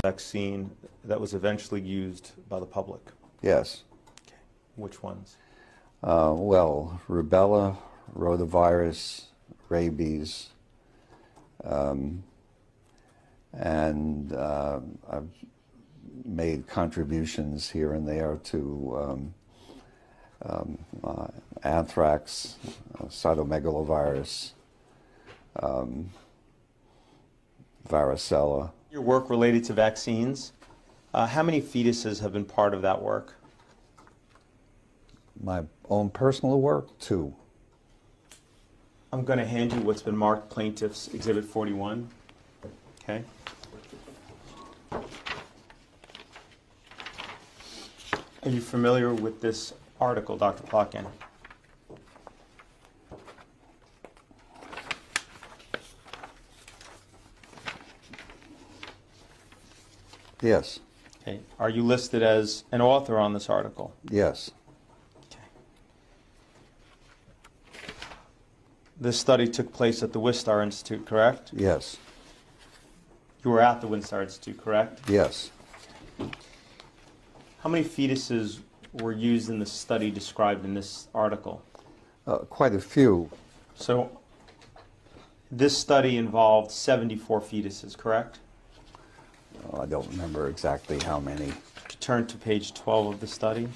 vaccine that was eventually used by the public? Yes. Okay. Which ones? Well, rubella, rotavirus, rabies, and I've made contributions here and there to anthrax, cytomegalovirus, varicella. Your work related to vaccines, how many fetuses have been part of that work? My own personal work, 2. I'm going to hand you what's been marked Plaintiff's Exhibit 41. Okay. Are you familiar with this article, Dr. Plotkin? Yes. Okay. Are you listed as an author on this article? Yes. Okay. This study took place at the Wistar Institute, correct? Yes. You were at the Wistar Institute, correct? Yes. How many fetuses were used in the study described in this article? Quite a few. So this study involved 74 fetuses, correct? I don't remember exactly how many. Turn to page 12 of the study.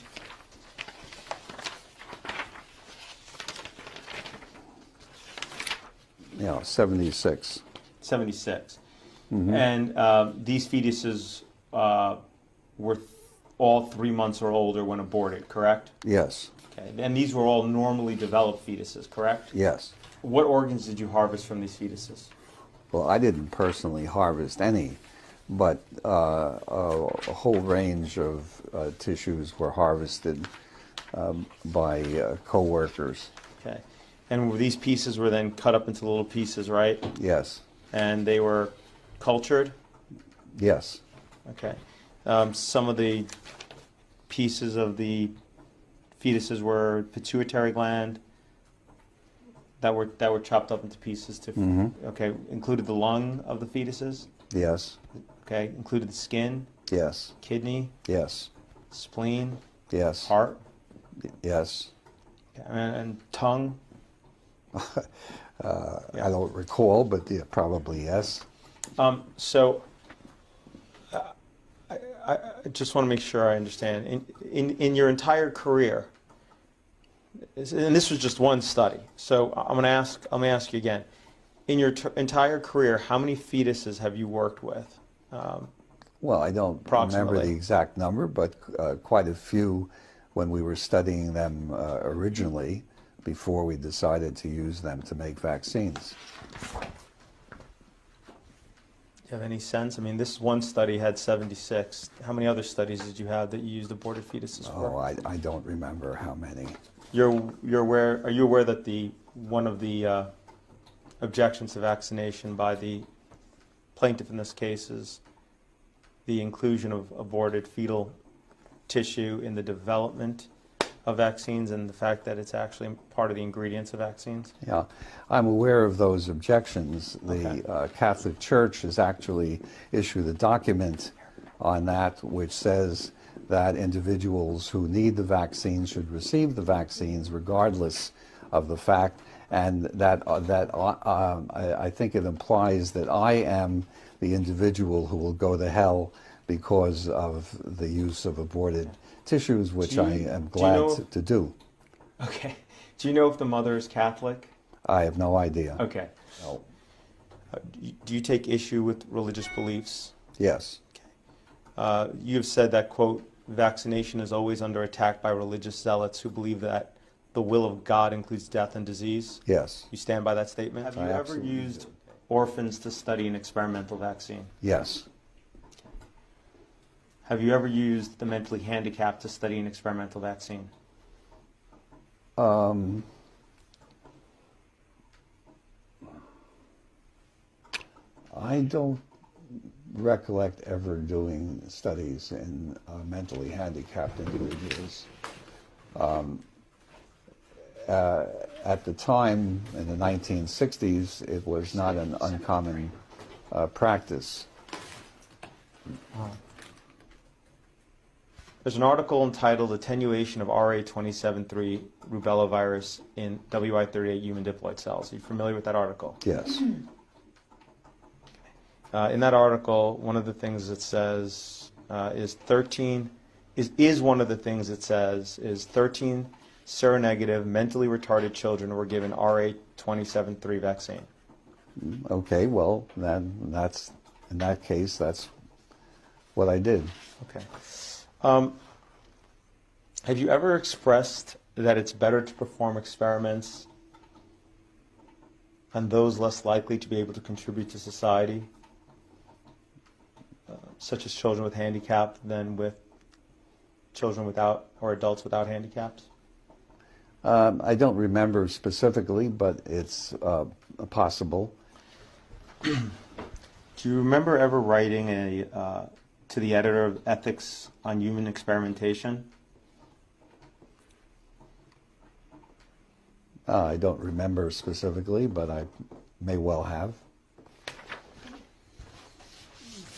Yeah, 76. 76. Mm-hmm. And these fetuses were all 3 months or older when aborted, correct? Yes. Okay. And these were all normally developed fetuses, correct? Yes. What organs did you harvest from these fetuses? Well, I didn't personally harvest any, but a whole range of tissues were harvested by co-workers. Okay. And these pieces were then cut up into little pieces, right? Yes. And they were cultured? Yes. Okay. Some of the pieces of the fetuses were pituitary gland that were chopped up into pieces to, okay, included the lung of the fetuses? Yes. Okay, included the skin? Yes. Kidney? Yes. Spleen? Yes. Heart? Yes. Okay, and tongue? I don't recall, but yeah, probably yes. So I just want to make sure I understand. In your entire career, and this was just one study, so I'm going to ask you again. In your entire career, how many fetuses have you worked with? Well, I don't remember the exact number, but quite a few when we were studying them originally, before we decided to use them to make vaccines. Do you have any sense? I mean, this one study had 76. How many other studies did you have that you used aborted fetuses for? Oh, I don't remember how many. You're aware? Are you aware that one of the objections to vaccination by the plaintiff in this case is the inclusion of aborted fetal tissue in the development of vaccines and the fact that it's actually part of the ingredients of vaccines? Yeah, I'm aware of those objections. The Catholic Church has actually issued a document on that which says that individuals who need the vaccine should receive the vaccines regardless of the fact, and that I think it implies that I am the individual who will go to hell because of the use of aborted tissues, which I am glad to do. Okay. Do you know if the mother is Catholic? I have no idea. Okay. No. Do you take issue with religious beliefs? Yes. Okay. You have said that, quote, vaccination is always under attack by religious zealots who believe that the will of God includes death and disease? Yes. You stand by that statement? Have you ever used orphans to study an experimental vaccine? Yes. Have you ever used the mentally handicapped to study an experimental vaccine? I don't recollect ever doing studies in mentally handicapped individuals. At the time, in the 1960s, it was not an uncommon practice. There's an article entitled Attenuation of RA27.3 Rubella Virus in WI38 Human Diploid Cells. Are you familiar with that article? Yes. In that article, one of the things it says is one of the things it says is 13 seronegative, mentally retarded children were given RA27.3 vaccine. Okay, well, that's in that case, that's what I did. Okay. Have you ever expressed that it's better to perform experiments on those less likely to be able to contribute to society, such as children with handicap, than with children without or adults without handicaps? I don't remember specifically, but it's possible. Do you remember ever writing to the editor of Ethics on Human Experimentation? I don't remember specifically, but I may well have.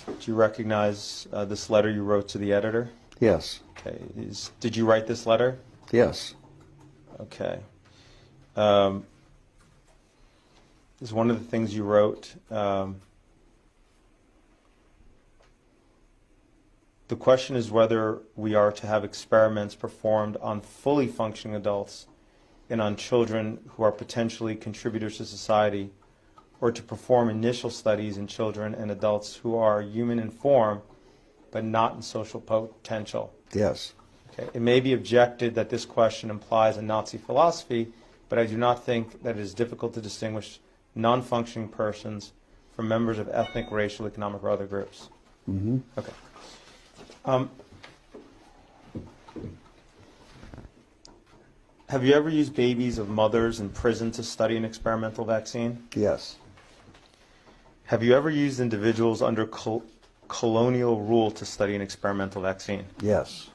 Do you recognize this letter you wrote to the editor? Yes. Okay. Did you write this letter? Yes. Okay. Is one of the things you wrote, the question is whether we are to have experiments performed on fully functioning adults and on children who are potentially contributors to society, or to perform initial studies in children and adults who are human in form but not in social potential. Yes. Okay. It may be objected that this question implies a Nazi philosophy, but I do not think that it is difficult to distinguish non-functioning persons from members of ethnic, racial, economic, or other groups. Mm-hmm. Okay. Have you ever used babies of mothers in prison to study an experimental vaccine? Yes. Have you ever used individuals under colonial rule to study an experimental vaccine? Yes.